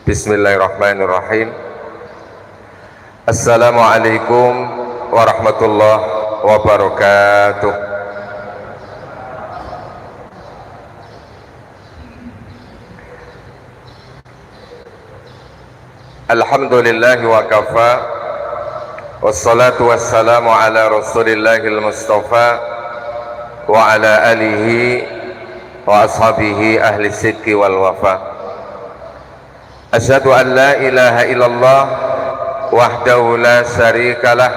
Bismillahirrahmanirrahim. Assalamualaikum warahmatullahi wabarakatuh. Alhamdulillahi wa kafa, wassalatu wassalamu ala rasulillahil mustafa wa ala alihi wa ashabihi ahli sidqi wal wafa. Asyhadu an la ilaha illallah wahdahu la syarikalah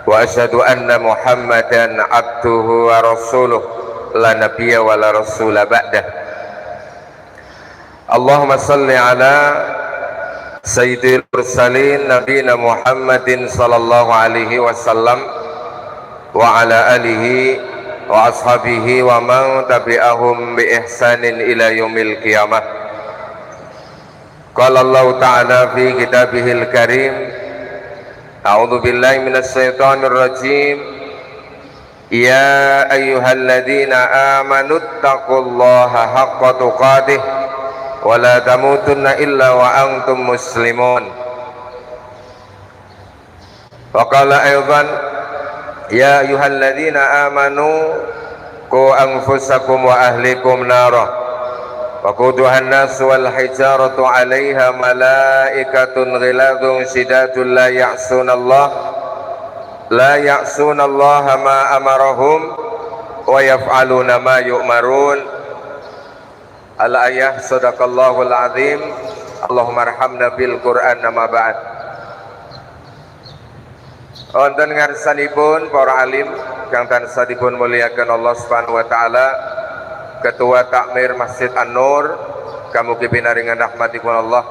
wa asyhadu anna muhammadan abduhu wa rasuluh la nabiyya wa la rasula ba'dah. Allahumma salli ala sayyidil mursalin nabiyina muhammadin sallallahu alaihi wasallam wa ala alihi wa ashabihi wa man tabi'ahum bi ihsanin ila yaumil qiyamah. Qala Allah Ta'ala fi kitabihil karim, a'udzu billahi minasy syaithanir rajim. Ya ayyuhalladzina amanu taqullaha haqqa tuqatih wa la tamutunna illa wa antum muslimun. Wa qala aidan, ya ayyuhalladzina amanu qu anfusakum wa ahlikum narah waquduhan nasu wal hijaratu 'alaiha malaikatun ghiladun shidatun la ya'sunallaha ma amarahum wa yaf'aluna ma yu'marun. Al-ayah. Sadaqallahul azim. Allahumma arhamna bil Qur'an. Nama ba'd. Wonten ngarsanipun para alim kang tansah dipun muliakan Allah Subhanahu wa taala, Ketua Takmir Masjid An-Nur, kamugi pinaringan rahmatipun Allah.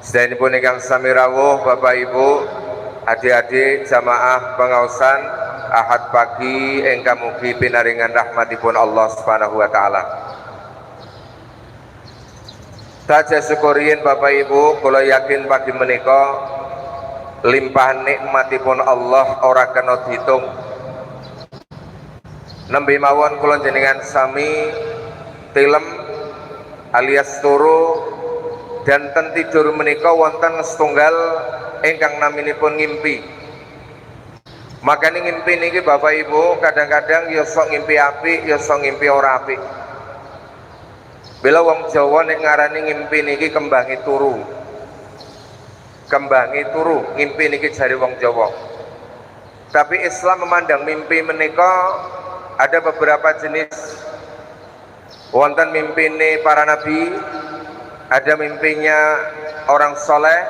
Sedayanipun ingkang sami rawuh Bapak Ibu, adik-adik jamaah pengaosan Ahad pagi ingkang mugi pinaringan rahmatipun Allah Subhanahu wa taala. Saja syukurin Bapak Ibu, kula yakin pagi menika limpahan nikmatipun Allah ora kena diitung. Nembe mawon kula jenengan sami tilem alias turu dan ten tidur menika wonten setunggal ingkang naminipun ngimpi. Makanya ngimpi niki Bapak Ibu kadang-kadang ya sok ngimpi apik, ya sok ngimpi ora apik. Bila wong Jawa nek ngarani ngimpi niki kembangi turu. Kembangi turu, ngimpi niki jare wong Jawa. Tapi Islam memandang mimpi menika ada beberapa jenis. Wonten mimpine para nabi, ada mimpinya orang soleh,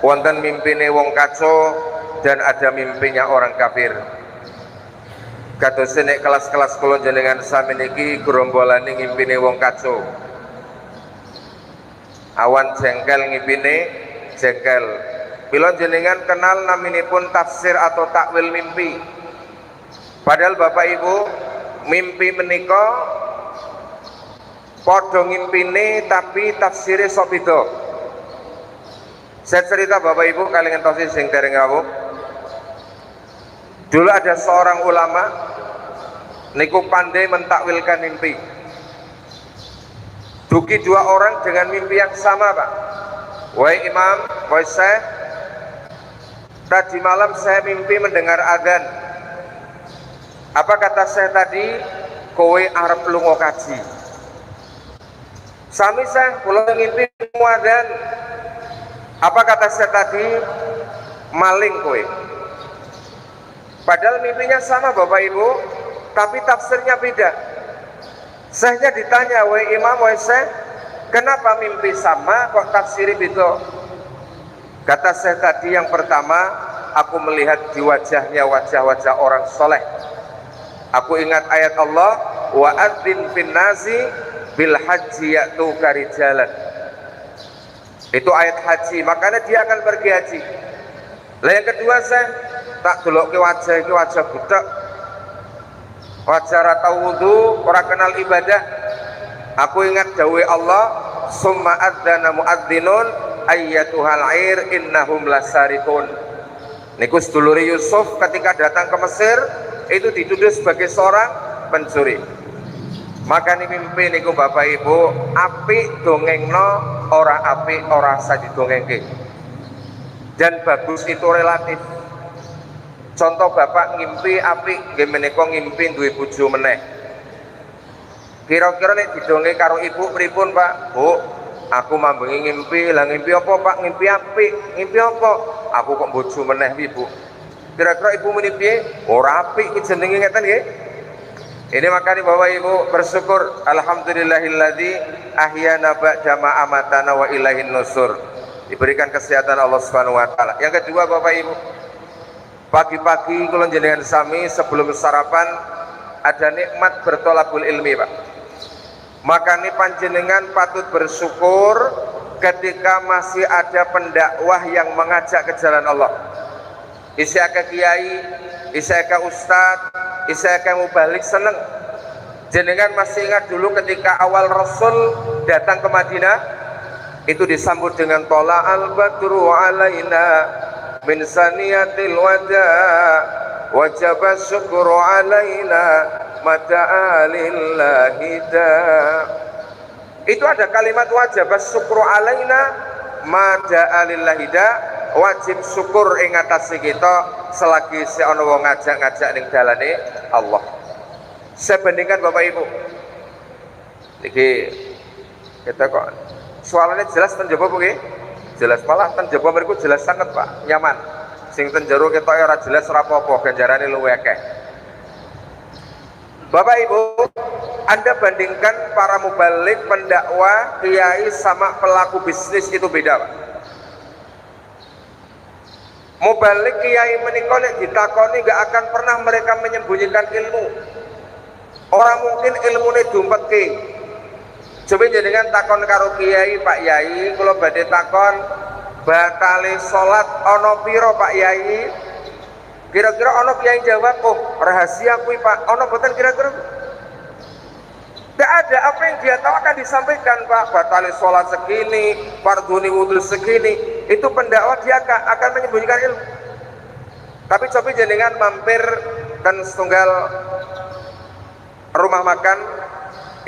wonten mimpine wong kaco, dan ada mimpinya orang kafir. Kados nek kelas-kelas kula jenengan sami niki gerombolane ngimpine wong kaco. Awan jengkel ngimpine jengkel. Bila jenengan kenal naminipun tafsir atau takwil mimpi. Padahal Bapak Ibu, mimpi menika padha ngimpine tapi tafsire sok beda. Saya cerita Bapak Ibu kalian tausi sing dereng rawuh. Dulu ada seorang ulama niku pandai mentakwilkan mimpi. Dugi dua orang dengan mimpi yang sama, Pak. Wahai imam, wahai syekh, tadi malam saya mimpi mendengar adzan. Apa kata saya tadi? Kowe arep lunga kaji. Sami saya kula ngimpi muadzan. Apa kata saya tadi? Maling kowe. Padahal mimpinya sama Bapak Ibu, tapi tafsirnya beda. Syekhnya ditanya, wahai imam, wahai syekh, kenapa mimpi sama kok tafsirnya beda? Kata saya tadi yang pertama, aku melihat di wajahnya wajah-wajah orang soleh. Aku ingat ayat Allah, wa adzin fin nasi bil haji ya'tuka rijalan. Itu ayat haji, makanya dia akan pergi haji. Lah yang kedua saya tak delokke wajah iki wajah budak. Wajah ra tau wudu, ora kenal ibadah. Aku ingat dawuh Allah, summa adzana muadzinun ayyatuhal air innahum lasarikun. Niku sedulure Yusuf ketika datang ke Mesir itu dituduh sebagai seorang pencuri. Maka ini mimpi niku Bapak Ibu apik dongengno ora apik, ora usah didongengke. Dan bagus itu relatif. Contoh bapak ngimpi apik, nggih menika ngimpi duwe bojo meneh. Kira-kira nek didongeng karo ibu pripun, Pak? Bu, aku mambengi ngimpi. Lah ngimpi apa, Pak? Ngimpi apik. Ngimpi apa? Aku kok bojo meneh ibu. Kira-kira ibu muni piye? Ora apik iki jenenge ngeten nggih. Ini makanya Bapak Ibu bersyukur, alhamdulillahilladzi ahyana ba'da ma amatana wa ilaihin nusur. Diberikan kesehatan Allah Subhanahu wa taala. Yang kedua Bapak Ibu, pagi-pagi kula jenengan sami sebelum sarapan ada nikmat bertolabul ilmi, Pak. Makanya panjenengan patut bersyukur ketika masih ada pendakwah yang mengajak ke jalan Allah. Isya ke kiai, isya ke ustadz, isya ke mubalik seneng. Jenengan masih ingat dulu ketika awal Rasul datang ke Madinah, itu disambut dengan tola al-badru alaina min saniyatil wada wajib syukru alaina mata'alillahi da. Itu ada kalimat wajib syukru alaina mata'alillahi da, wajib syukur ing atase kita selagi si ana wong ngajak-ngajak ning dalane Allah. Saya bandingkan Bapak Ibu, niki kita kok soalnya jelas ten jaba nggih? Jelas, malah ten jaba mriku jelas sangat Pak, nyaman. Sing ten jero ketok ora jelas ora apa-apa, ganjarane luwih akeh. Bapak Ibu, Anda bandingkan para mubalik, pendakwah, kiai sama pelaku bisnis itu beda, Pak. Mubalik kiai menika nek ditakoni gak akan pernah mereka menyembunyikan ilmu. Orang mungkin ilmune dumpetke. Coba jenengan takon karo kiai, Pak Yai, kula badhe takon batale salat ana pira Pak Yai? Kira-kira ana kiai jawab, "Oh, rahasia kuwi Pak." Ana boten kira-kira? Tidak ada, apa yang dia tahu akan disampaikan, Pak. Batale salat segini, fardhu wudhu segini, itu pendakwah dia akan menyembunyikan ilmu. Tapi coba jenengan mampir dan setunggal rumah makan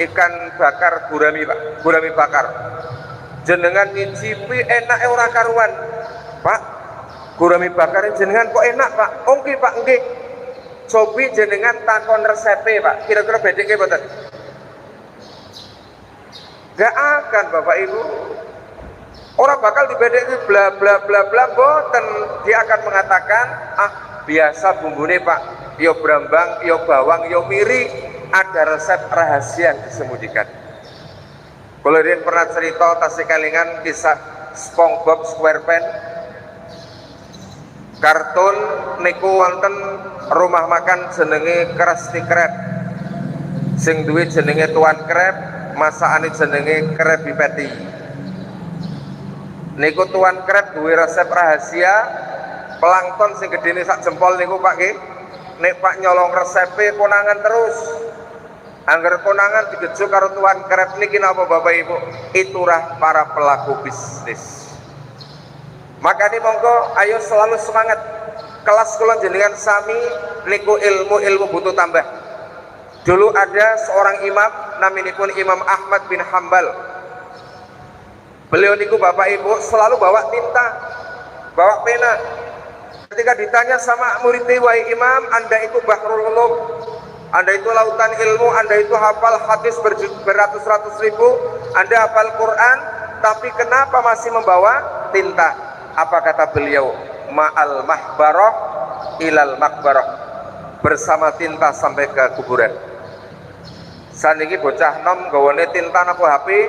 ikan bakar gurami, Pak, gurami bakar. Jenengan nyicipi enak ora karuan, Pak. Gurami bakar jenengan kok enak, Pak? Nggih, Pak, nggih. Coba jenengan takon resepe, Pak. Kira-kira bedeke mboten? Gak akan Bapak Ibu. Orang bakal dibedeki bla bla bla bla boten. Dia akan mengatakan, "Ah, biasa bumbune, Pak. Yo brambang, yo bawang, yo miri." Ada resep rahasia yang disembunyikan. Kalau dia pernah cerita tasik kelingan kisah SpongeBob SquarePants. Kartun niku wonten rumah makan jenenge Krusty Krab. Sing duwe jenenge Tuan Krab, masakane jenenge Krabby Patty. Niku Tuan Krab duwe resep rahasia plankton sing gedene sak jempol niku Pak nggih. Nek Pak nyolong resepe konangan terus. Angger konangan digejuk karo Tuan Krab niki napa Bapak Ibu? Iturah para pelaku bisnis. Makanya monggo ayo selalu semangat. Kelas kula jenengan sami niku ilmu butuh tambah. Dulu ada seorang imam naminipun Imam Ahmad bin Hambal. Beliau niku Bapak Ibu selalu bawa tinta, bawa pena. Ketika ditanya sama muridnya, "Wahai Imam, Anda itu bahrul ulum, Anda itu lautan ilmu, Anda itu hafal hadis beratus-ratus ribu, Anda hafal Quran, tapi kenapa masih membawa tinta?" Apa kata beliau? "Ma'al mahbarah ilal makbarah." Bersama tinta sampai ke kuburan. Saniki bocah nom gawane tinta napa HP?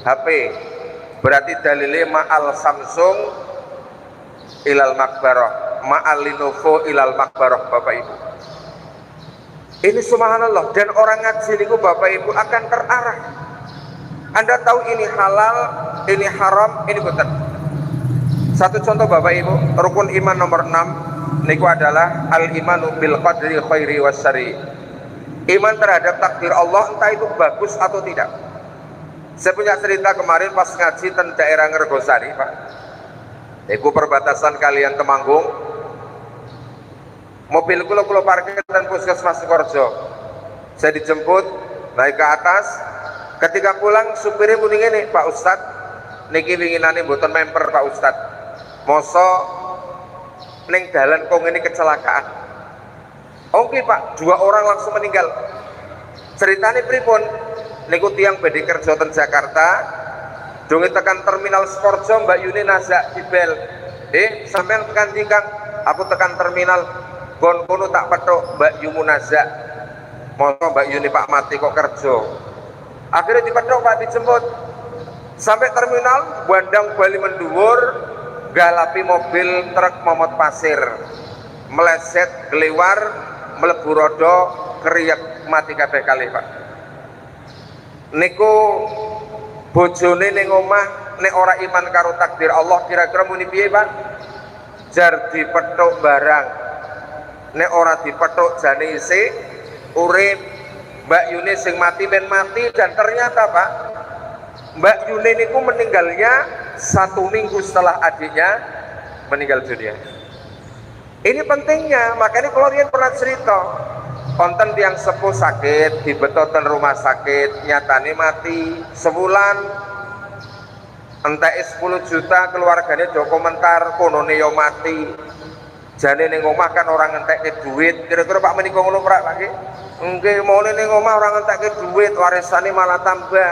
HP. Berarti dalile ma'al Samsung ilal makbarah, ma'al Lenovo ilal makbarah Bapak Ibu. Ini subhanallah, dan orang ngaji niku Bapak Ibu akan terarah. Anda tahu ini halal, ini haram, ini betul. Satu contoh Bapak Ibu, rukun iman nomor 6 niku adalah al-imanu bil qadri khairi wasyari. Iman terhadap takdir Allah, entah itu bagus atau tidak. Saya punya cerita kemarin pas ngaji di daerah Ngergosari, Pak. Itu perbatasan kalian Temanggung. Mobil kula parkir dan puskesmas Sukorejo. Saya dijemput, naik ke atas, Ketika pulang supirnya muni ngene, Pak Ustad niki winginane mboten memper Pak Ustad, mosok ning dalan kok ini kecelakaan. Oke Pak, 2 orang langsung meninggal. Ceritanya pripun? Niku tiang badhe kerja ten Jakarta, donge tekan terminal Sporjo Mbak Yuni nazak di bel. Sampean tekan Kang, aku tekan terminal gon kono tak petuk Mbak Yumu nazak. Mosok Mbak Yuni Pak mati kok kerja. Akhirnya dipethuk Pak, dijemput sampai terminal, bandang bali menduwur, galapi mobil truk momot pasir, meleset keliwar, mlebu rodo, keriyak mati kabeh kalih Pak. Niku bojone ning omah nek ora iman karo takdir Allah kira-kira muni piye Pak? Jar dipethuk barang, nek ora dipethuk jane isih urip. Mbak Yuni sing mati men mati, dan ternyata Pak, Mbak Yuni niku meninggalnya 1 minggu setelah adiknya meninggal dunia. Ini pentingnya, makanya kalau kalian pernah cerita konten tiang sepuh sakit dibetoten rumah sakit, nyatane mati sebulan entek 10 juta, keluarganya do komentar konone yo mati, jane ning omah kan orang entek duit. Kira-kira Pak menika ngono Pak nggih? Nggih, mone ning omah orang entek duit, warisane malah tambah.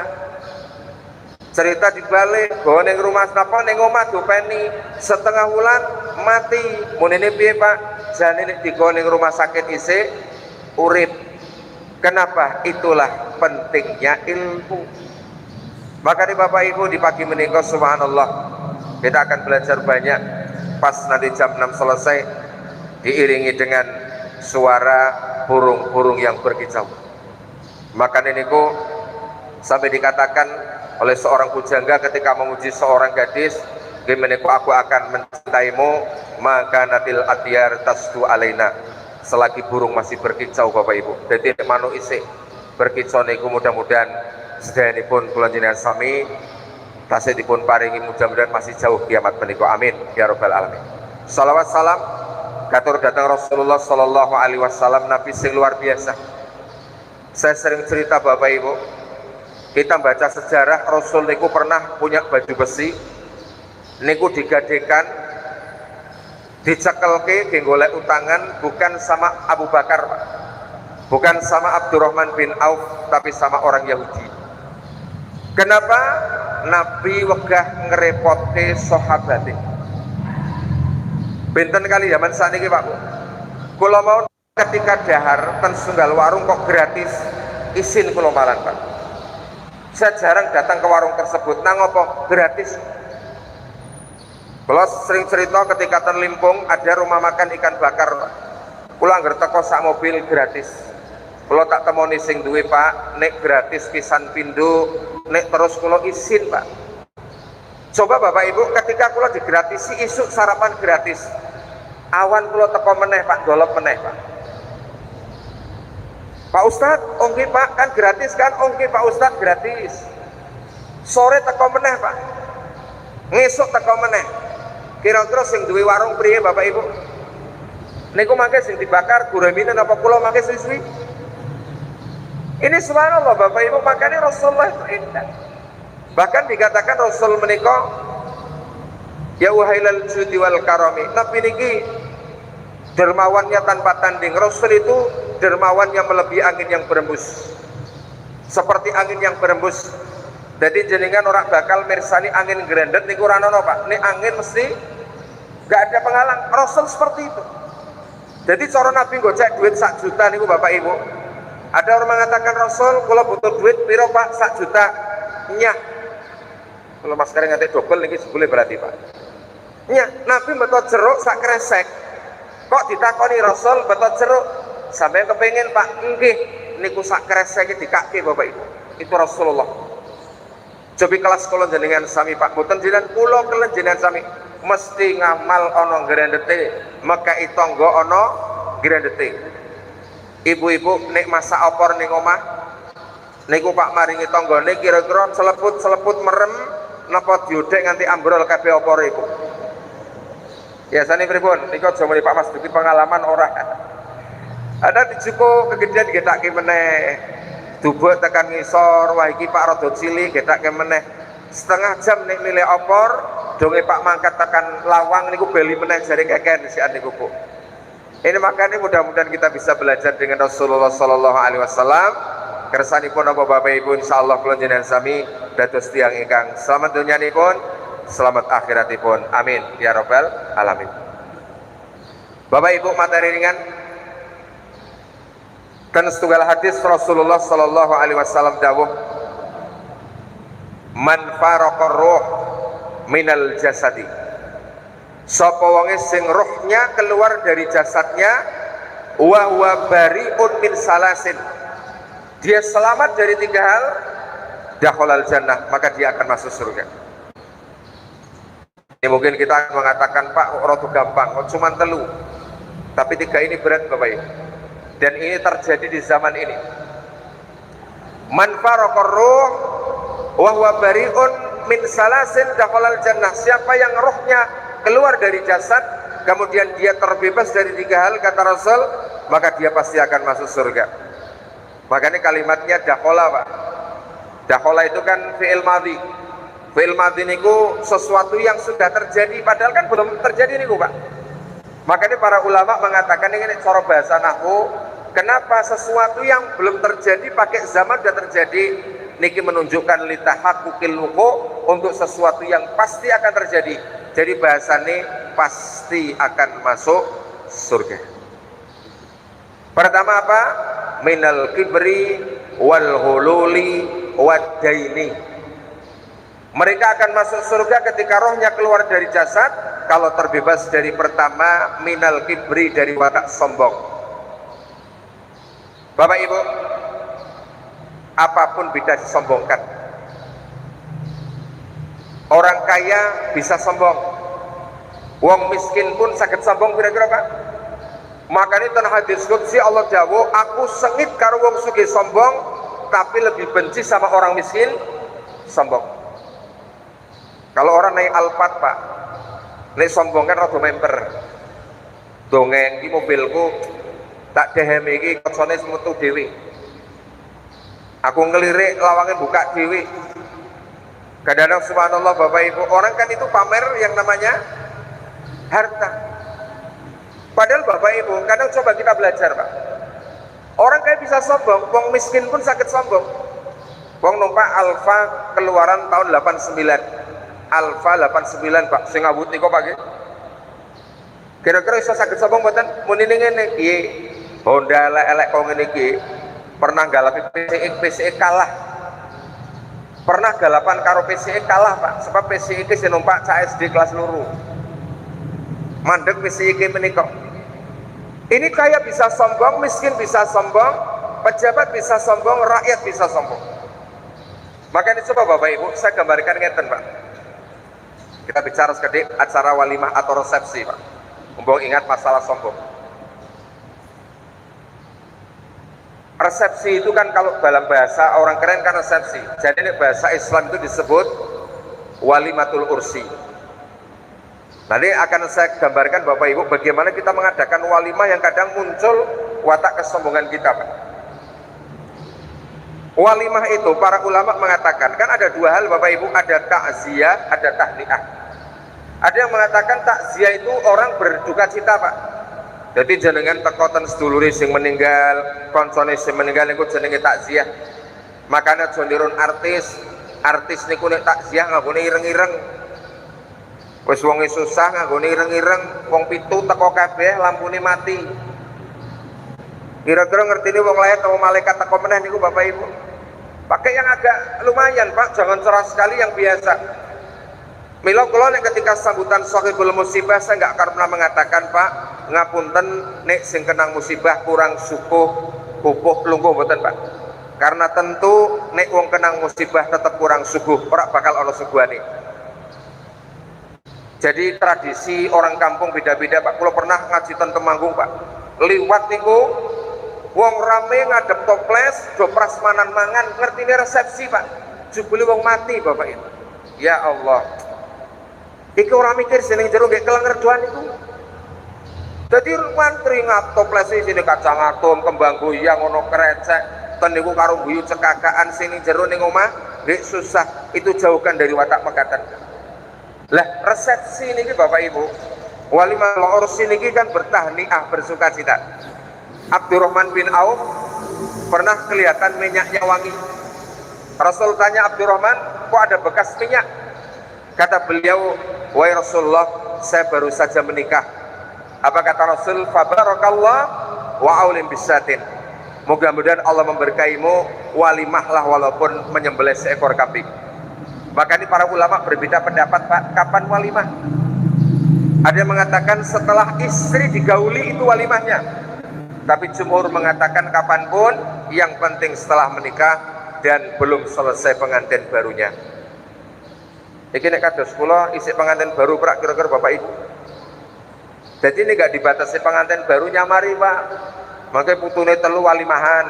Cerita dibalik, bahwa ning rumah napa ning omah dopeni setengah bulan mati. Munene piye Pak? Jane nek digawa ning rumah sakit isih urip. Kenapa? Itulah pentingnya ilmu. Maka nih Bapak Ibu, di pagi menika subhanallah kita akan belajar banyak. Pas nanti jam 6 selesai diiringi dengan suara burung-burung yang berkicau. Maka niku sampai dikatakan oleh seorang pujangga ketika memuji seorang gadis, gimana aku akan mencintaimu maka natil atyar tasdu alaina, selagi burung masih berkicau Bapak Ibu. Jadi manuk isih berkicau niku mudah-mudahan sedayanipun kula jenengan sami tasih dipun paringi mudah-mudahan masih jauh kiamat menika, amin ya rabbal alamin. Salawat salam katur datang Rasulullah sallallahu alaihi wasallam, nabi sing luar biasa. Saya sering cerita Bapak Ibu, kita baca sejarah Rasul niku pernah punya baju besi niku digadekan dicekelke ge golek utangan, bukan sama Abu Bakar Pak, bukan sama Abdurrahman bin Auf, tapi sama orang Yahudi. Kenapa? Nabi wegah ngerepotke sahabate. Benten kali zaman sakniki Pak Bu, kula mau ketika dahar ten sunggal warung kok gratis isin kula malan Pak. Saya jarang datang ke warung tersebut, nang apa gratis. Kula sering cerita ketika ten Limpung ada rumah makan ikan bakar Pak, kula angger teko sak mobil gratis. Kula tak temoni sing duwe Pak, nek gratis pisan pindho, nek terus kula isin Pak. Coba Bapak Ibu, ketika kula digratisi isuk sarapan gratis, awan kula teko meneh Pak, golop meneh Pak. Pak Ustad, ongki Pak, kan gratis kan? Ongki Pak Ustad gratis. Sore teko meneh Pak, ngesuk teko meneh. Kira-kira sing duwe warung priye Bapak Ibu? Niku mangke sing dibakar guramine apa kula mangke suwi-suwi? Ini subhanallah Bapak Ibu, makanya Rasulullah itu indah. Bahkan dikatakan Rasul menika ya wahailal judi wal karami, Nabi niki dermawannya tanpa tanding. Rasul itu dermawannya melebihi angin yang berembus, seperti angin yang berembus. Jadi jenengan orang bakal mirsani angin grendet niku ora ono Pak, nek angin mesti gak ada penghalang. Rasul seperti itu. Jadi cara Nabi gocek duit 1 juta niku Bapak Ibu, ada orang mengatakan Rasul kalau butuh duit piro Pak 1 juta nyah, kalau mas sekarang nganti double niki sebule berarti Pak nyah. Nabi betul jeruk sak kresek, kok ditakoni Rasul betul jeruk sampai kepengen Pak, nggih niku sak kresek dikake Bapak Ibu, itu Rasulullah. Cobi kelas kula jenengan sami Pak, boten jenengan kula kelen jenengan sami mesti ngamal ana grendete, mekai tangga ana grendete. Ibu-ibu nek masak opor ning omah niku Pak maringi tanggane kira-kira seleput merem napa diodek nganti ambrol kabeh opore ibu. Biasane pripun? Niku aja muni Pak Mas Duki pengalaman ora. Ada dijuko kegedean digetake meneh. Dubuk tekan ngisor, wah iki Pak rada cilik gedake meneh. Setengah jam nek milih opor, donge Pak mangkat tekan lawang niku beli meneh jare keken sian niku Bu. Ini makanya mudah-mudahan kita bisa belajar dengan Rasulullah sallallahu alaihi wasallam. Kersanipun apa Bapak Ibu insyaallah kula jenengan sami dados tiyang ingkang selamat dunyanipun, selamat akhiratipun. Amin ya rabbal alamin. Bapak Ibu, materi ringan dan setunggal hadis Rasulullah sallallahu alaihi wasallam dawuh, man faraqar ruh minal jasadi, sapa wonge sing ruhnya keluar dari jasadnya, wa huwa bari'un min salasin, dia selamat dari 3 hal, dakhalal jannah, maka dia akan masuk surga. Ini mungkin kita akan mengatakan Pak rada gampang, cuma 3, tapi 3 ini berat Bapak Ibu, dan ini terjadi di zaman ini. Man faraqar ruh wa huwa bari'un min salasin dakhalal jannah, siapa yang rohnya keluar dari jasad kemudian dia terbebas dari 3 hal kata Rasul, maka dia pasti akan masuk surga. Makanya kalimatnya dakhala Pak. Dakhala itu kan fi'il madhi. Fi'il madhi niku sesuatu yang sudah terjadi padahal kan belum terjadi niku Pak. Makanya para ulama mengatakan ini cara bahasa nahwu, kenapa sesuatu yang belum terjadi pakai zaman sudah terjadi, niki menunjukkan litahaqquqil wuqu', untuk sesuatu yang pasti akan terjadi. Jadi bahasane pasti akan masuk surga. Pertama apa? Minal kibri wal hululi wad daini. Mereka akan masuk surga ketika rohnya keluar dari jasad kalau terbebas dari pertama minal kibri, dari watak sombong. Bapak Ibu, apapun bisa disombongkan. Orang kaya bisa sombong, wong miskin pun sakit sombong kira-kira Pak. Makanya ten hadis qudsi Allah dawuh, aku sengit karo wong sugih sombong tapi lebih benci sama orang miskin sombong. Kalau orang naik Alphard Pak, nek sombong kan rada member. Dongeng iki mobilku tak dehem iki kocone metu dhewe. Aku ngelirik lawangnya buka dhewe. Kadang-kadang subhanallah Bapak Ibu, orang kan itu pamer yang namanya harta. Padahal Bapak Ibu, kadang coba kita belajar Pak. Orang kaya bisa sombong, wong miskin pun sakit sombong. Wong numpak Alfa keluaran tahun 89. Alfa 89 Pak, sing ngawut niku Pak nggih. Kira-kira iso sakit sombong mboten? Mun ini ngene iki, Honda elek kok ngene iki. Pernah galapi PCE kalah. Pernah galapan karo PCE kalah Pak, sebab PCE iki sing numpak CSD kelas loro. Mandek PCE iki menika. Ini kaya bisa sombong, miskin bisa sombong, pejabat bisa sombong, rakyat bisa sombong. Makanya coba Bapak Ibu, saya gambarkan ngeten Pak. Kita bicara sekedip acara walimah atau resepsi Pak. Mumpung ingat masalah sombong. Resepsi itu kan kalau dalam bahasa orang keren kan resepsi. Jadi ini bahasa Islam itu disebut walimatul ursi. Nanti akan saya gambarkan Bapak Ibu bagaimana kita mengadakan walimah yang kadang muncul watak kesombongan kita Pak. Walimah itu para ulama mengatakan kan ada 2 hal Bapak Ibu, ada takziah, ada tahniah. Ada yang mengatakan takziah itu orang berduka cita Pak. Jadi jenengan tekoten sedulure sing meninggal, koncone sing meninggal niku jenenge takziah. Makanya jondirun artis niku nek takziah nggone ireng-ireng. Wis wonge susah nggone ireng-ireng, wong 7 teko kabeh lampune mati. Kira-kira ngertine wong lain atau malaikat teko meneh niku Bapak Ibu. Pakai yang agak lumayan Pak, jangan cerah sekali, yang biasa. Mila kula nek ketika sambutan sahibul musibah saya nggak akan pernah mengatakan Pak, ngapunten nek sing kenang musibah kurang sukuh, pupuh, lungguh mboten Pak. Karena tentu nek wong kenang musibah tetap kurang suguh, ora bakal ana suguhane. Jadi tradisi orang kampung beda-beda Pak. Kula pernah ngaji ten Temanggung Pak. Liwat niku wong rame ngadep toples, do prasmanan mangan, ngertine resepsi Pak. Jebule wong mati Bapak itu. Ya Allah. Iki ora mikir seneng jero nggih kelenger doan iku. Dadi mantri ngap toples sini kacang atom, kembang goyang, ono krecek. ten niku karo guyu cekakaan sini jero ning omah nggih susah, itu jauhkan dari watak mekatan. Lah resepsi niki Bapak Ibu, walimah urus niki kan bertahniah, bersuka cita. Abdurrahman bin Auf pernah kelihatan minyaknya wangi. Rasul tanya Abdurrahman, kok ada bekas minyak? Kata beliau, wahai Rasulullah, saya baru saja menikah. Apa kata Rasul? Fabarakallah wa aulim bisatin. Mudah-mudahan Allah memberkaimu, walimahlah walaupun menyembelih seekor kambing. Maka ini para ulama berbeda pendapat, Pak, kapan walimah? Ada yang mengatakan setelah istri digauli itu walimahnya. Tapi jumhur mengatakan kapanpun, yang penting setelah menikah dan belum selesai pengantin barunya. Iki nek kados kula isih pengantin baru Pak, kira-kira Bapak Ibu. Jadi ini gak dibatasi pengantin baru nyamari Pak. Makanya putune telu walimahan.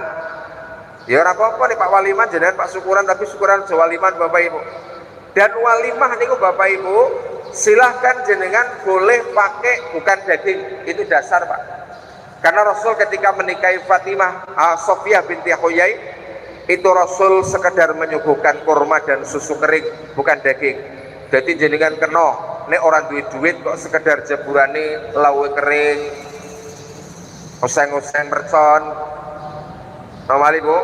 Ya ora apa-apa nih Pak waliman jenengan Pak syukuran, tapi syukuran aja waliman Bapak Ibu. Dan walimah niku Bapak Ibu silahkan jenengan boleh pakai bukan daging, itu dasar Pak. Karena Rasul ketika menikahi Fatimah Sofiyah binti Huyai, itu Rasul sekedar menyuguhkan kurma dan susu kering, bukan daging. Jadi jenengan kena nek orang duit kok sekedar jeburane lauk kering, oseng-oseng mercon. Normal Ibu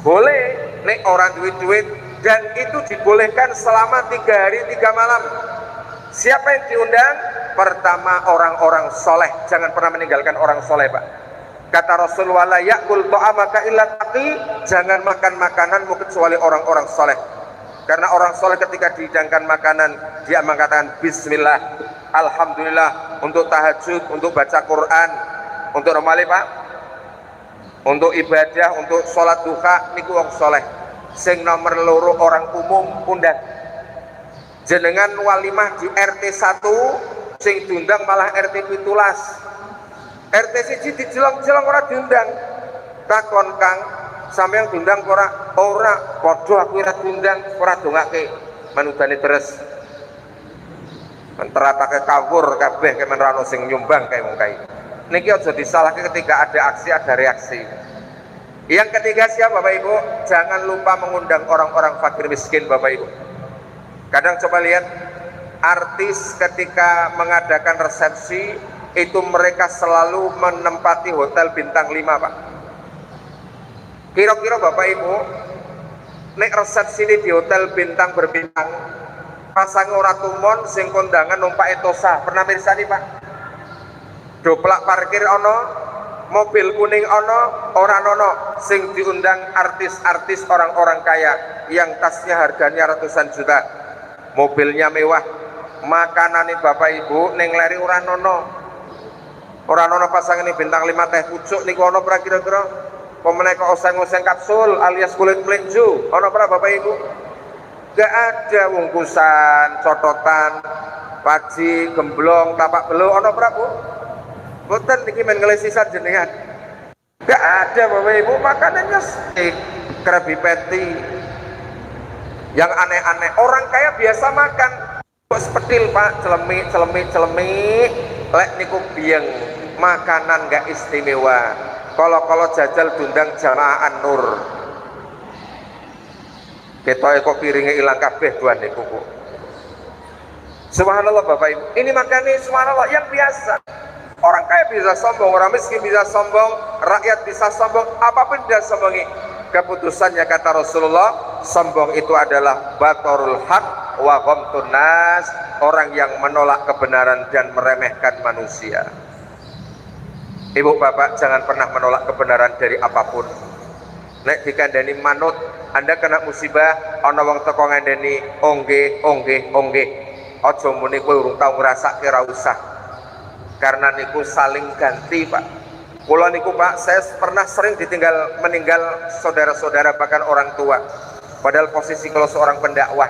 boleh nek orang duit dan itu dibolehkan selama 3 hari 3 malam. Siapa yang diundang? Pertama orang-orang soleh, jangan pernah meninggalkan orang soleh Pak. Kata Rasul, wala ya'kul ta'amaka illa taqi, jangan makan makananmu kecuali orang-orang soleh. Karena orang soleh ketika dihidangkan makanan, dia mengatakan bismillah, alhamdulillah, untuk tahajud, untuk baca Quran, untuk normali Pak, untuk ibadah, untuk sholat duha, niku wong soleh. Sing nomor loro orang umum undang. Jenengan walimah di RT 1, sing diundang malah RT 17. RT 1 dijelong-jelong ora diundang. Takon Kang, sampeyan diundang ora padha aku ora diundang, ora dongake manudane terus. Menteratake kawur kabeh kemen ra ono sing nyumbang kae wong kae. Niki aja disalahke ketika ada aksi ada reaksi. Yang ketiga siapa Bapak Ibu? Jangan lupa mengundang orang-orang fakir miskin Bapak Ibu. Kadang coba lihat artis ketika mengadakan resepsi itu mereka selalu menempati hotel bintang 5 Pak. Kira-kira Bapak Ibu nek resepsi ini di hotel bintang berbintang, pasang ora tumon sing kondangan numpak etosa, pernah mirsani Pak? Doplak parkir ono, mobil kuning ono, orang ono, sing diundang artis-artis orang-orang kaya yang tasnya harganya ratusan juta, mobilnya mewah, makanannya Bapak Ibu neng leri orang nono pasang ini bintang 5 teh pucuk niku ono pra kira-kira pemenang oseng-oseng kapsul alias kulit melinju ono pra Bapak Ibu? Gak ada wungkusan, cototan, paji, gemblong, tapak belu ono pra Bu? Boten niki men ngelesisan jenengan. Gak ada Bapak Ibu, makanannya steak, krabi patty, yang aneh-aneh. Orang kaya biasa makan kok sepetil Pak, celemik, lek niku bieng, makanan gak istimewa. Kalau jajal dundang jamaah An-Nur, ketoke kok piringnya ilang kabeh tuan niku Bu. Subhanallah Bapak Ibu, ini makanya subhanallah yang biasa. Orang kaya bisa sombong, orang miskin bisa sombong, rakyat bisa sombong, apapun dia sombongi. Keputusannya kata Rasulullah, sombong itu adalah batorul haq wa ghamtun nas, orang yang menolak kebenaran dan meremehkan manusia. Ibu bapak jangan pernah menolak kebenaran dari apapun. Nek dikandani manut, Anda kena musibah, ana wong teko ngandani ongge. Aja muni kowe urung tau ngrasake ra usah. Karena niku saling ganti Pak. Kula niku Pak, saya pernah sering meninggal saudara-saudara bahkan orang tua. Padahal posisi kalau seorang pendakwah,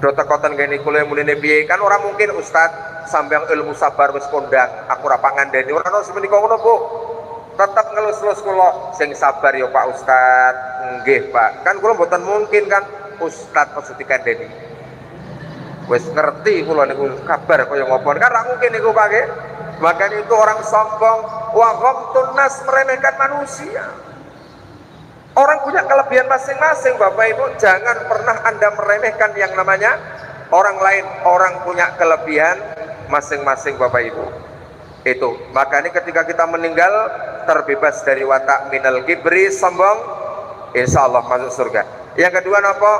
do tekoten gini kula muline piye kan ora mungkin Ustaz sampeyan ilmu sabar wis kondang, aku ora pangandani ora ono semenika ngono Bu. Tetap ngelus-elus kula sing sabar ya Pak Ustaz. Nggih Pak. Kan kula mboten mungkin kan Ustaz maksud dikandani. Wis ngerti kula niku kabar kaya ngopo kan ora mungkin niku Pak nggih. Makanya itu orang sombong, wa ghamtun nas, meremehkan manusia. orang punya kelebihan masing-masing Bapak Ibu. Jangan pernah Anda meremehkan yang namanya orang lain. Orang punya kelebihan masing-masing Bapak Ibu. Itu makanya ketika kita meninggal terbebas dari watak minal kibri, sombong, insya Allah masuk surga. Yang kedua apa?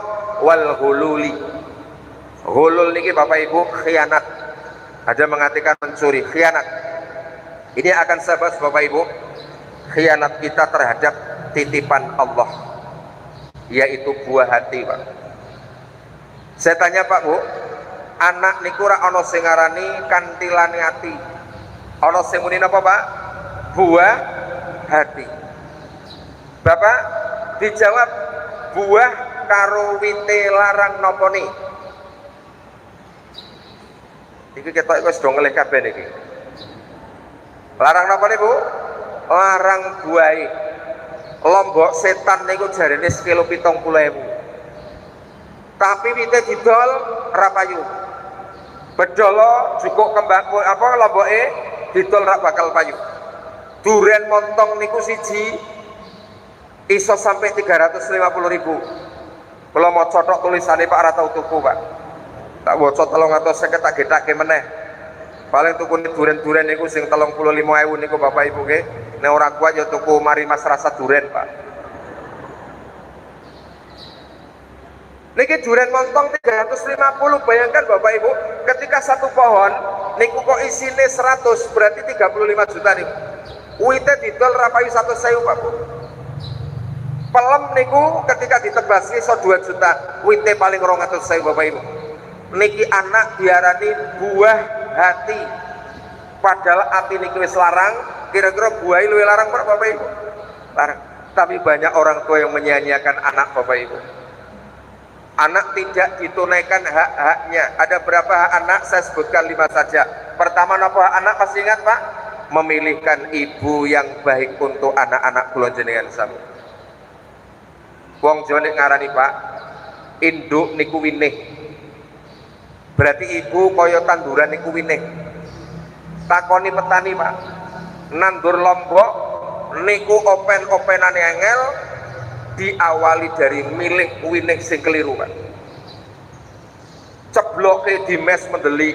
Wal hululi. Hulul niki Bapak Ibu khianat. Ada mengatakan mencuri, khianat. Ini akan saya bahas Bapak Ibu. Khianat kita terhadap titipan Allah, yaitu buah hati Pak. Saya tanya Pak Bu, anak niku ora ana sing ngarani kantilane ati. Ana sing muni napa Pak? Buah hati. Bapak dijawab buah karo wite larang napa ni? Iki ketok wis do ngelih kabeh niki. Larang napa niku? Larang buahe. Lombok setan niku jarene sekilo 70.000. Tapi wite didol rapayu. Bedolo cukup kembang apa lomboke didol rak bakal payu. Duren montong niku siji iso sampai 350.000. Kalau mau cotok tulisannya Pak ora tau tuku Pak. Tak waca 350 tak gedake meneh. Paling tuku duren-duren niku sing 35.000 niku Bapak Ibu nggih. Nek ora kuat ya tuku mari Mas rasa duren Pak. Niki duren montong 350, bayangkan Bapak Ibu, ketika satu pohon niku kok isine 100, berarti 35 juta niku. Uite didol rapayu 100.000 Pak Bu. Pelem niku ketika ditebas iso 2 juta, uite paling 200.000 Bapak Ibu. Niki anak diarani buah hati. Padahal hati niki wis larang, kira-kira buah luwih larang Bapak Ibu. Larang. Tapi banyak orang tua yang menyia-nyiakan anak Bapak Ibu. Anak tidak ditunaikan hak-haknya. Ada berapa hak anak? Saya sebutkan 5 saja. Pertama, apa anak pasti ingat Pak? Memilihkan ibu yang baik untuk anak-anak kula jenengan sami. Wong Jawa nek ngarani Pak, induk niku winih. Berarti ibu kaya tanduran niku winih. Takoni petani Pak, nandur lombok niku open-openane angel, diawali dari milih winih sing keliru Pak. Cebloke di mes mendeli,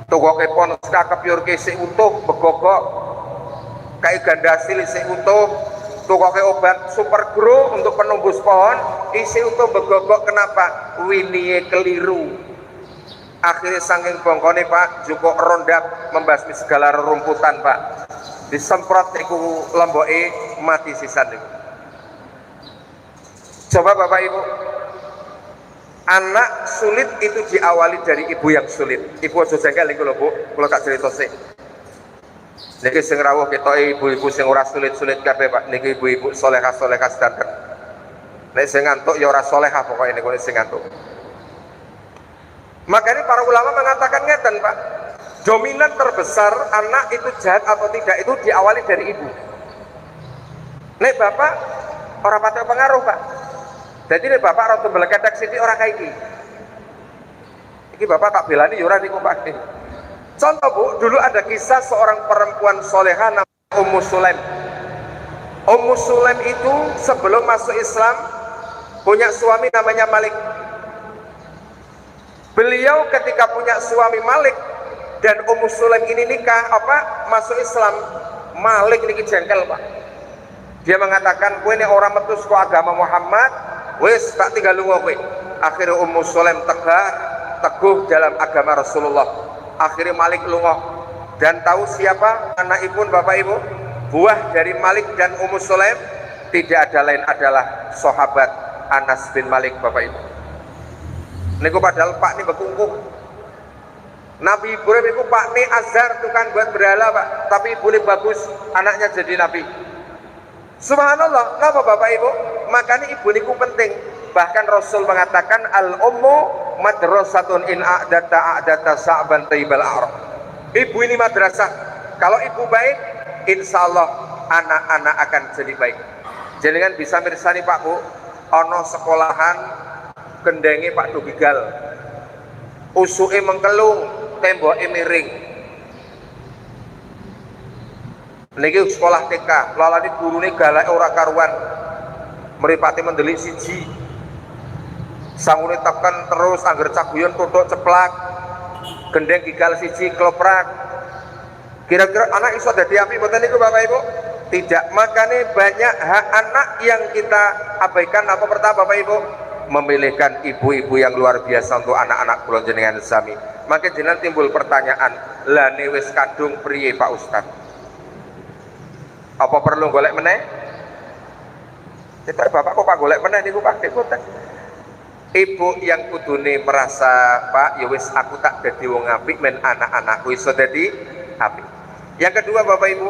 tukoke pon kakepyurke sing utuh begogok, kayak gandasil sing utuh, tukoke obat super grow untuk penembus pohon isi utuh begogok. Kenapa? Winihe keliru. Akhirnya saking bongkone Pak, cukup rondap membasmi segala rerumputan Pak. Disemprot niku lemboke mati sisan niku. Coba Bapak Ibu, anak sulit itu diawali dari ibu yang sulit. Ibu aja jengkel niku lho Bu, kula tak cerita sik. Niki sing rawuh ketoke ibu-ibu sing ora sulit-sulit kabeh Pak. Niki ibu-ibu solehah-solehah sedanten. Nek sing ngantuk ya ora solehah pokoke niku sing ngantuk. Makanya para ulama mengatakan ngeten Pak, dominan terbesar anak itu jahat atau tidak itu diawali dari ibu. Nek bapak orang patah pengaruh Pak. Jadi nek bapak rada mbleketek sithik ora kae iki. Iki bapak tak belani ya ora niku Pak. Contoh Bu, dulu ada kisah seorang perempuan soleha namanya Ummu Sulaim. Ummu Sulaim itu sebelum masuk Islam punya suami namanya Malik. Beliau ketika punya suami Malik dan Ummu Sulaim ini nikah masuk Islam, Malik niki jengkel Pak. Dia mengatakan, kowe nek ora metu saka agama Muhammad, wis tak tinggal lunga kowe. Akhirnya Ummu Sulaim teguh dalam agama Rasulullah. Akhirnya Malik lunga. Dan tahu siapa anak ibu Bapak Ibu? Buah dari Malik dan Ummu Sulaim tidak ada lain adalah sahabat Anas bin Malik Bapak Ibu. Niku padahal Pak ini bekungkuh. Nabi Ibrahim itu Pak ini azhar tukang buat berhala Pak, tapi ibu ini bagus, anaknya jadi Nabi. Subhanallah, kenapa Bapak Ibu? Makanya ibu niku penting. Bahkan Rasul mengatakan al-ummu madrasatun in a'data sa'ban taibal a'rab. Ibu ini madrasah. Kalau ibu baik, insya Allah anak-anak akan jadi baik. Jadi kan bisa mirsani Pak Bu, ono sekolahan gendengi Pak Dugigal, usuke mengkelung, temboke miring. Niki sekolah TK, lalani gurune galake ora karuan. mripate mendelik siji sangune tekan terus angger caguyon tutuk ceplak gendeng gigal siji kloprak. Kira-kira anak iso dadi apik mboten niku Bapak Ibu? Tidak. Makanya banyak hak anak yang kita abaikan. Apa pertama Bapak Ibu? Memilihkan ibu-ibu yang luar biasa untuk anak-anak kula jenengan sami. Maka jenengan timbul pertanyaan, lah wis kadung priye Pak Ustaz? Apa perlu golek meneh? Kita Bapak kok Pak golek meneh niku Pak Deput. Ibu yang kudune merasa Pak ya wis aku tak dadi wong apik men anak-anakku iso dadi apik. Yang kedua Bapak Ibu,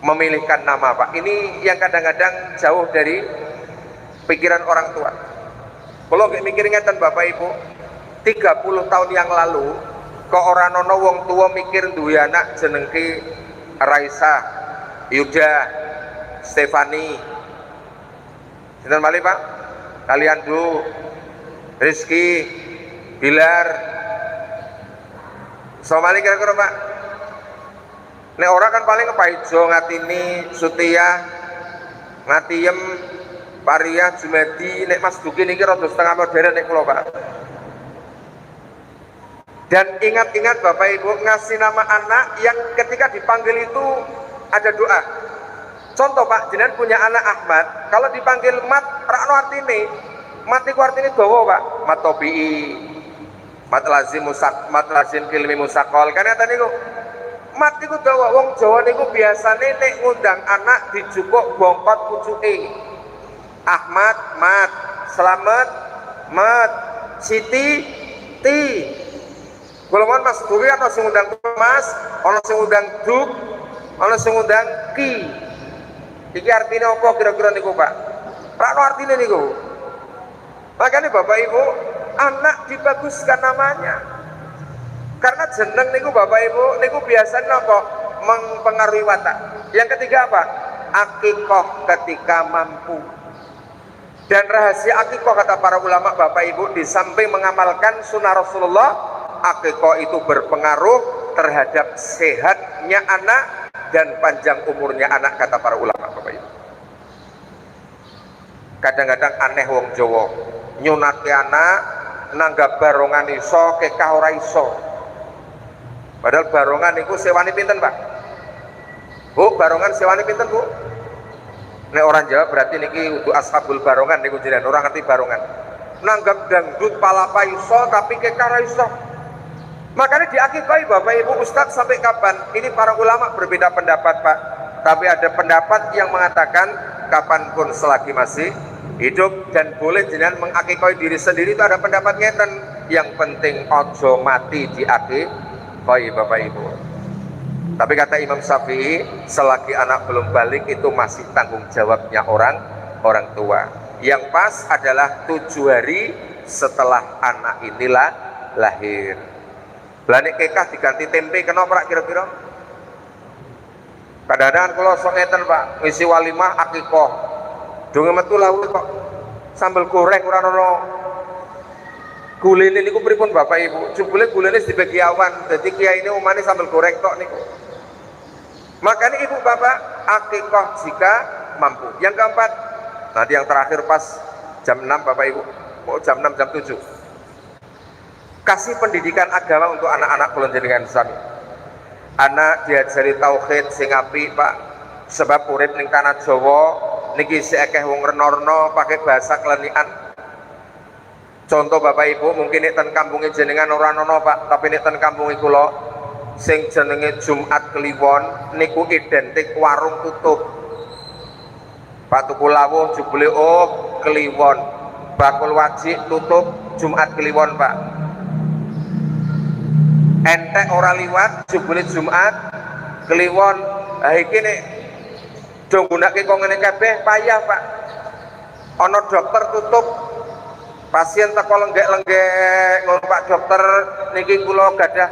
memilihkan nama Pak. Ini yang kadang-kadang jauh dari pikiran orang tua. Kalau nggak mikir ngeten Bapak Ibu, 30 tahun yang lalu kok ora ana wong tua mikir duwe anak jenengke Raisa, Yuda, Stefani. Sinten malih Pak? Kalian Du, Rizky, Bilar. Somali kira-kira Pak. Nek orang kan paling Pak Ijo, Ngatini, Sutia, Ngatiem, Paria, Jumedi, nek Mas Duki niki rada setengah modern nek kula Pak. Dan ingat-ingat Bapak Ibu, ngasih nama anak yang ketika dipanggil itu ada doa. Contoh Pak, jenengan punya anak Ahmad, kalau dipanggil Mat, rakno artine, Mat niku artine dawa Pak. Mat Tobi'i, Mat Lazim Musak, Mat Lazim Kilmi Musakol. Kan ngeten niku. Mat niku dawa, wong Jawa niku biasane nek ngundang anak dijupuk bongkot pucuke. Ahmad, Mat, Slamet, Mat, Siti, Ti. Kula mohon Mas Duki ana sing ngundang Mas, ana sing ngundang Duk, ana sing ngundang Ki. Iki artinya apa kira-kira niku Pak? Rakno artinya niku. Makanya Bapak Ibu, anak dibaguskan namanya. Karena jeneng niku Bapak Ibu, niku biasanya apa? Mempengaruhi watak. Yang ketiga apa? Akikoh ketika mampu. Dan rahasia akikoh kata para ulama Bapak Ibu, di samping mengamalkan sunnah Rasulullah, akikoh itu berpengaruh terhadap sehatnya anak dan panjang umurnya anak kata para ulama Bapak Ibu. Kadang-kadang aneh wong Jawa nyunati anak nanggap barongan iso kekah ora iso. Padahal barongan niku sewani pinten Pak? Bu, barongan sewani pinten Bu? Nek orang Jawa berarti niki untuk ashabul barongan niku jenengan orang ngerti barongan. Nanggap dangdut palapa iso tapi kekah ora iso. Makanya diakikahi Bapak Ibu Ustadz sampai kapan? Ini para ulama berbeda pendapat Pak. Tapi ada pendapat yang mengatakan kapanpun selagi masih hidup dan boleh jenengan mengakikahi diri sendiri, itu ada pendapat ngeten. Yang penting ojo mati diakikahi Bapak Ibu. Tapi kata Imam Syafi'i, selagi anak belum balik itu masih tanggung jawabnya orang tua. Yang pas adalah 7 hari setelah anak inilah lahir. Blanik kekah diganti tempe kenapa Pak kira-kira? Kadang-kadang kalau sok ngeten Pak, ngisi walimah akikoh. Donge metu lawuh kok sambel goreng ora ono. Gulene niku pripun Bapak Ibu? Jebule gulene dibagi awan, dadi kiai ini umane sambel goreng tok niku. Makanya Ibu Bapak akikoh jika mampu. Yang keempat, nanti yang terakhir pas jam 6 Bapak Ibu. Oh jam 6 jam 7. Kasih pendidikan agama untuk anak-anak kula jenengan sami. Anak diajari tauhid sing apik Pak. Sebab urip ning tanah Jawa niki sik akeh wong rena-rena pakai bahasa kelenikan. Contoh Bapak Ibu, mungkin nek ten kampunge jenengan ora ana Pak, tapi nek ten kampunge kula sing jenenge Jumat Kliwon niku identik warung tutup. Pak tuku lawuh jebule oh Kliwon. Bakul wajik tutup Jumat Kliwon Pak. Entek ora liwat jebule Jumat Kliwon. Ha iki nek do nggunakake kok ngene kabeh payah Pak. Ana dokter tutup, pasien teko lenggek-lenggek ngono Pak dokter niki kula gadah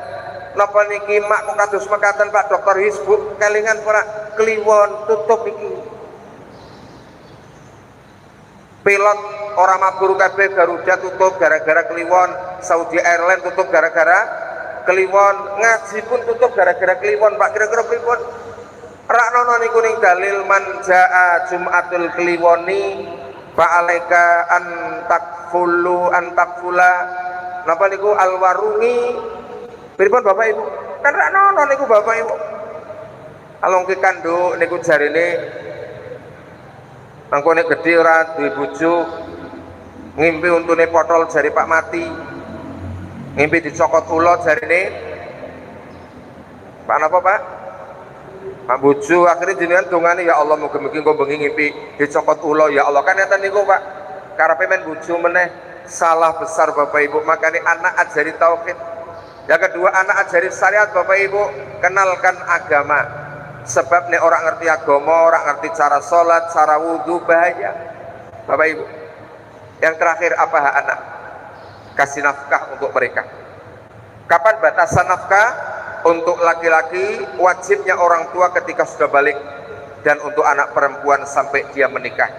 napa niki mak kok kados mekaten Pak dokter Hizbuk kelingan ora Kliwon tutup iki. Pilot orang mabur kabeh, Garuda tutup gara-gara Kliwon, Saudi Airlines tutup gara-gara Kliwon, ngaji pun tutup gara-gara Kliwon Pak. Kira-kira pripun? Raknono niku ning dalil man jaa Jumatul Kliwoni fa'alaika antakfula napa niku alwarungi pripun Bapak Ibu kan raknono niku Bapak Ibu alongke kanduk niku jarine mangko nek gedhe ora duwe bojo ngimpi untune potol jari Pak mati ngimpi dicokot ula jarine Pak napa Pak Pak bojo akhirnya jenengan dongane ya Allah mugi-mugi engko bengi ngimpi dicokot ula ya Allah kan enten niku Pak karepe men bojo meneh salah besar Bapak Ibu makanya anak ajari tauhid yang kedua anak ajari syariat Bapak Ibu kenalkan agama sebab nih orang ngerti agama orang ngerti cara sholat cara wudhu bahaya Bapak Ibu yang terakhir apa hak anak kasih nafkah untuk mereka kapan batasan nafkah untuk laki-laki wajibnya orang tua ketika sudah balik dan untuk anak perempuan sampai dia menikah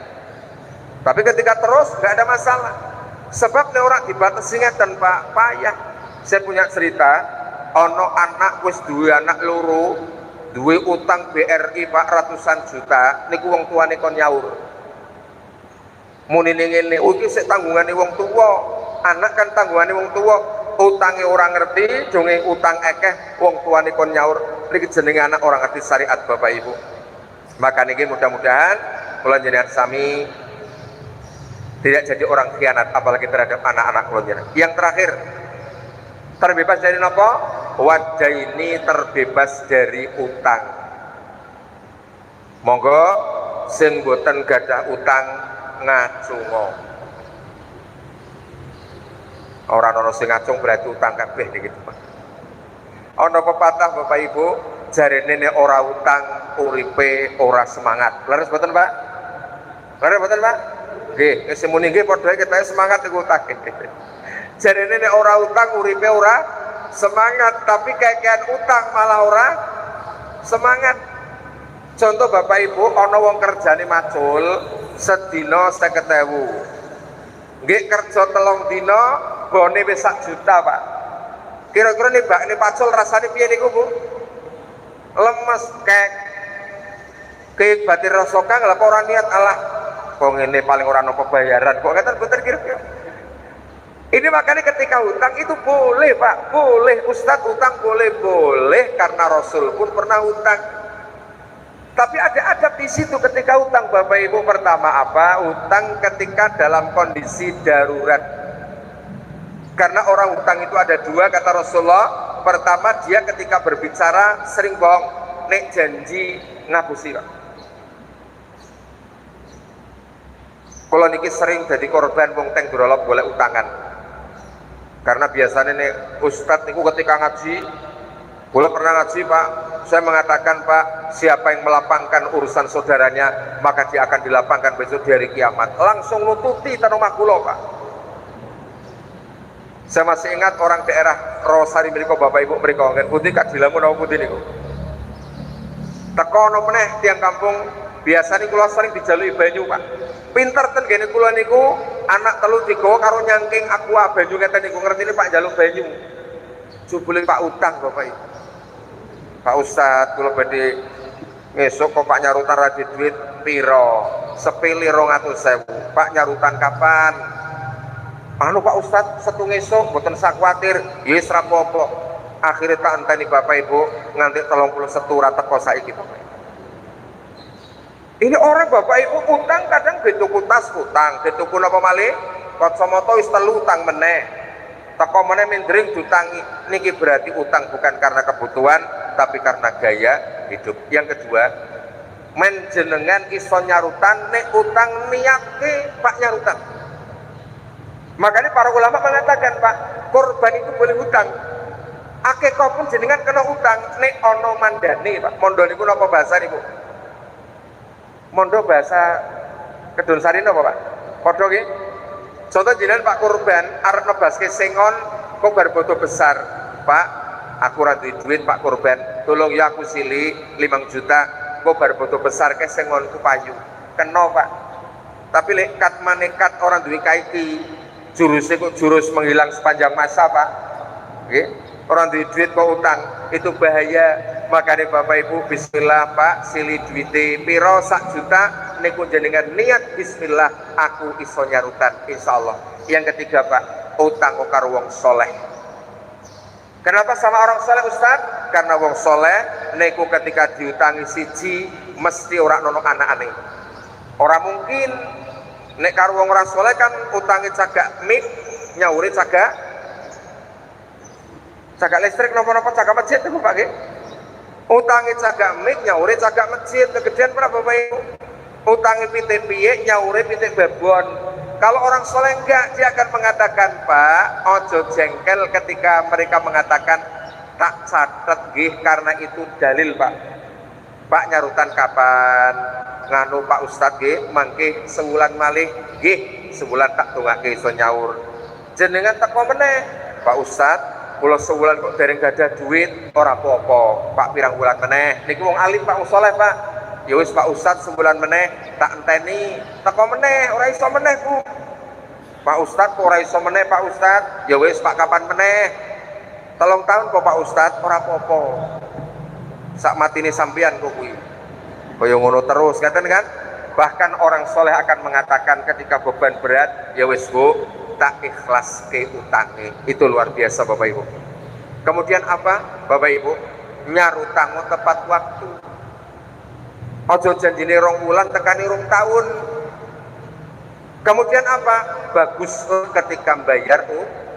tapi ketika terus nggak ada masalah sebab nih orang dibatasinya tanpa payah saya punya cerita ono anak wis dua anak loro duwe utang BRI Pak ratusan juta niku wong tuane kon nyaur muni ngene iki sik tanggungane wong tuwa anak kan tanggungane wong tuwa utange orang ngerti donge utang akeh wong tuane kon nyaur niki jenenge anak orang ngerti syariat Bapak Ibu maka niki mudah-mudahan kula jenengan sami tidak jadi orang khianat apalagi terhadap anak-anak kula jenengan yang terakhir terbebas dari napa wajah ini terbebas dari utang monggo sing boten gadah utang ngacungo orang ono sing ngacung berarti utang kabeh gitu Pak ono pepatah Bapak Ibu jarene nek ora utang uripe ora semangat leres boten Pak leres boten Pak nggih wis muni nggih padha kita semangat niku utang jarene nek ora utang uripe ora semangat tapi kakean utang malah ora semangat contoh Bapak Ibu ana wong kerjane macul sedina 50.000 nggih kerja 3 dina bone wis 1 juta Pak kira-kira nih Mbak ini pacul rasane piye niku Bu lemes kayak batir rasoka nggak orang niat Allah kok ngene paling ora nopo bayaran kok ngeten bener kira-kira ini makanya ketika hutang itu boleh Pak, boleh Ustadz hutang boleh karena Rasul pun pernah hutang. Tapi ada adab di situ ketika hutang Bapak Ibu pertama apa? Hutang ketika dalam kondisi darurat. Karena orang hutang itu ada dua kata Rasulullah. Pertama dia ketika berbicara sering bohong, nek janji ngapusi Pak. Kalau niki sering jadi korban wong teng durolop boleh utangan. Karena biasanya nih Ustadz niku ketika ngaji boleh pernah ngaji Pak saya mengatakan Pak siapa yang melapangkan urusan saudaranya maka dia akan dilapangkan besok di hari kiamat langsung nututi tanah kulo Pak saya masih ingat orang daerah Rosari mereka Bapak Ibu mereka kan putih kadilamu nama putih niku tekono meneh tiang kampung biasanya kulo sering dijalui banyu Pak pinter ten gene kulo niku anak telu digawa karo nyangking aqua banyu ngeten niku ngertine Pak njaluk banyu jebule Pak utang Bapak Ibu Pak Ustadz kula badhe ngesuk kok Pak nyarutan ra duit piro sepele 200.000 Pak nyarutan kapan anu Pak Ustadz setu ngesuk mboten sak kuwatir ya wis ra apa-apa akhire tak enteni Bapak Ibu nganti 31 ra teko saiki Bapak ini orang Bapak Ibu utang kadang dituku tas utang dituku apa malih kacamata wis 3 utang meneh teko meneh mindring diutangi niki berarti utang bukan karena kebutuhan tapi karena gaya hidup yang kedua men jenengan iso nyarutan nek utang niatke Pak nyarutan makanya para ulama mengatakan Pak korban itu boleh utang akekah pun jenengan kena utang nek ono mandane Pak mondo niku napa bahasa niku mondo bahasa Kedun Sari apa Pak? Padha nggih. Contoh jenengan Pak korban arep nebaske sengon kok bar bodo besar. Pak, aku ora duwe duit Pak korban. Tolong ya aku sili 5 juta kok bar bodo besar ke sengonku payu. Kena Pak. Tapi lek kat manekat orang duwe kaiti jurusnya kok jurus menghilang sepanjang masa Pak. Nggih. Orang duwe duit kok utang itu bahaya Makanya Bapak Ibu bismillah Pak sili duwite piro sak juta niku jenengan niat bismillah aku iso nyarutan insyaallah. Yang ketiga Pak, utang karo wong soleh. Kenapa sama orang soleh Ustaz? Karena wong soleh niku ketika diutangi siji mesti ora nono anak-ane. Ora mungkin nek karo wong ora soleh kan utangi cagak mik nyauri cagak listrik napa-napa cagak masjid niku Pak nggih. Utangi cagak mik nyauri cagak masjid kegedean berapa Bapak Ibu? Utangi pitik piye nyauri pitik babon. Kalau orang soleh enggak, dia akan mengatakan Pak, ojo jengkel ketika mereka mengatakan tak catat gih karena itu dalil Pak. Pak nyarutan kapan? Nganu Pak Ustadz gih, mangke sebulan malih gih, sebulan tak tungake iso nyaur. Jenengan teko meneh, Pak Ustadz, kula sebulan kok dereng gada duit, ora apa-apa. Pak pirang bulan meneh. Niki wong alim Pak soleh Pak. Ya wis Pak Ustadz sebulan meneh tak enteni teko meneh ora iso meneh Bu. Pak Ustadz kok ora iso meneh Pak Ustadz. Ya wis Pak kapan meneh? 3 tahun kok Pak Ustadz ora apa-apa. Sak matine sampean kok kuwi. Kaya ngono terus ngaten kan? Bahkan orang soleh akan mengatakan ketika beban berat, ya wis Bu, tak ikhlas ke utange. Itu luar biasa Bapak Ibu. Kemudian apa Bapak Ibu? Nyarutang tepat waktu. Ojo janjine 2 wulan tekani 2 tahun. Kemudian apa? Bagus ketika bayar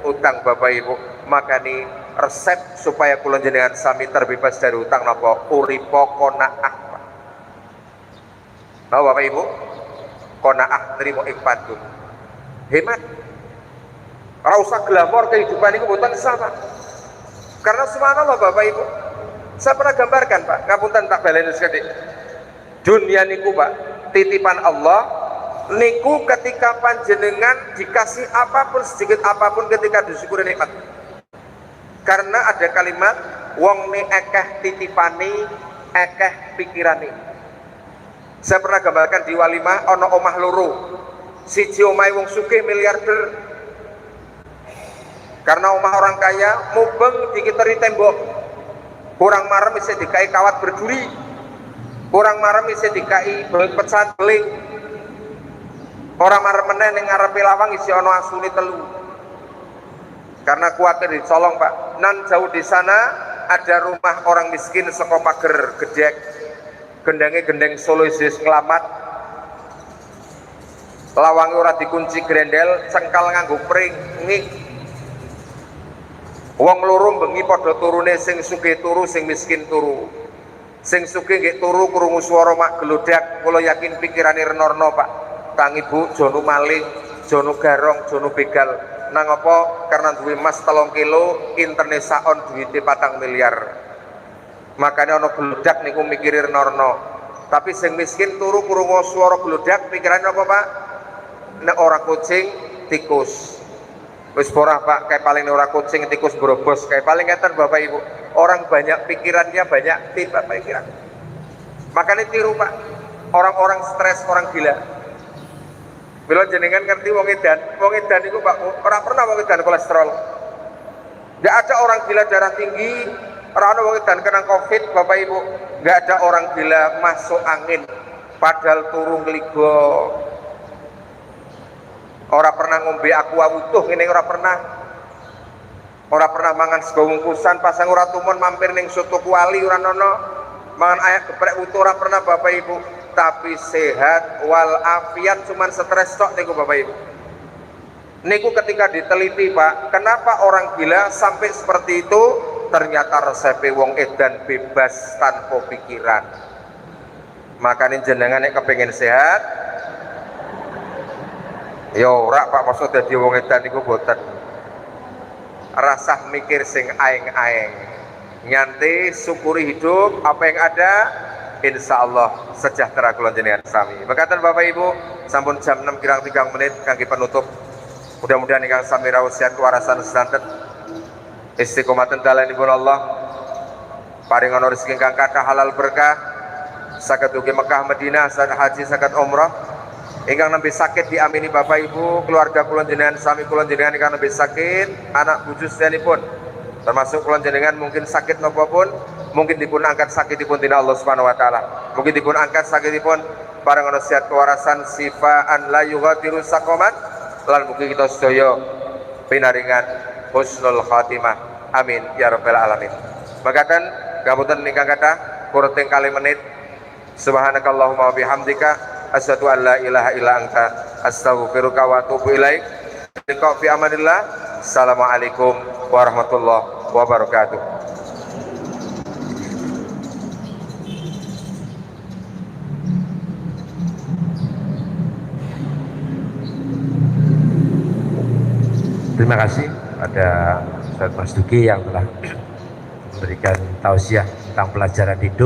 utang Bapak Ibu. Makanya resep supaya kula jenengan sami terbebas dari utang napa? Uripo qanaah. Nah Bapak Ibu, qanaah nrimo ing padun. Hemat. Ora usah glamor kehidupan niku mboten sama. Karena subhanallah Bapak Ibu, saya pernah gambarkan Pak, ngapunten tak baleni sekedhik. Dunia niku Pak, titipan Allah niku ketika panjenengan dikasih apapun sedikit apapun ketika disyukuri nikmat. Karena ada kalimat wong ni akeh titipani akeh pikirani. Saya pernah gambarkan di walimah ana omah loro. Siji omahe wong sugih miliarder. Karena omah orang kaya mubeng dikiteri tembok. Kurang marem isih dikai kawat berduri. Kurang marem isih dikai pecahan beling. Orang marem meneh ning ngarepe lawang isi ana asune 3. Karena kuatir dicolong Pak. Nan jauh di sana ada rumah orang miskin saka pager gedhek. Gendange gendeng Solo isis ngelamat. Lawange ora dikunci grendel, cengkal nganggo pring ngik. Wong loro bengi padha turune sing sugih turu sing miskin turu. Sing sugih nggih turu krungu swara mak gelodak, kula yakin pikirane renorno Pak. Tangi Bu, jono maling, jono garong, jono begal. Nang apa? Karena duwe emas 3 kilo, internet saon duwite 4 miliar. Makanya ana gelodak niku mikiri renorno. Tapi sing miskin turu krungu swara gelodak, pikirane apa Pak? Nek ora kucing, tikus. Wis ora Pak, kayak paling ora kucing, tikus brobos, kayak paling ngeten Bapak Ibu. Orang banyak pikirannya banyak tidak pikiran. Makanya tiru Pak. Orang-orang stres, orang gila. Bila jenengan ngerti wong edan itu Pak, ora pernah wong edan kolesterol. Enggak ada orang gila darah tinggi, ora ana wong edan kena Covid Bapak Ibu. Enggak ada orang gila masuk angin padahal turu ngligo. Ora pernah ngombe aqua utuh ngene ora pernah. Ora pernah mangan sego wungkusan pasang ora tumun mampir ning soto kuali ora nono. Mangan ayak geprek utuh ora pernah Bapak Ibu. Tapi sehat wal afiat cuman stres tok niku Bapak Ibu. Niku ketika diteliti Pak, kenapa orang gila sampai seperti itu? Ternyata resepe wong edan bebas tanpa pikiran. Makanya jenengan nek kepengin sehat, yo ora Pak maksud dadi wong edan niku boten. Rasah mikir sing aeng-aeng, nyantai syukuri hidup apa yang ada, insya Allah sejahtera kula jenengan sami. Mekaten Bapak Ibu, sampun jam 6 kirang 3 menit kangge penutup. Mudah-mudahan ingkang sami rawuh sehat warasan sedanten istiqomah dalanipun Allah, paring ana rezeki ingkang kathah halal berkah, saged ugi Mekah Madinah, saged haji, saged umrah. Ingkang nembe sakit diamini Bapak Ibu, keluarga kula jenengan sami kula jenengan ingkang nembe sakit, anak bojo sedanipun termasuk kula jenengan mungkin sakit napa pun, mungkin dipun angkat sakitipun tina Allah Subhanahu wa taala, mungkin dipun angkat sakitipun parang ana sehat kewarasan sifaan la yughadiru saqaman, lan mugi kita sedaya pinaringan husnul khatimah, amin ya rabbal alamin. Makaten gapunten ingkang kathah kurang kali menit. Subhanakallahumma wa bihamdika asyhadu an la ilaha illa anta astaghfiruka wa atubu ilaik. Liqa fi amanillah. Assalamualaikum warahmatullahi wabarakatuh. Terima kasih pada Ustaz Mas Duki yang telah memberikan tausiah tentang pelajaran hidup.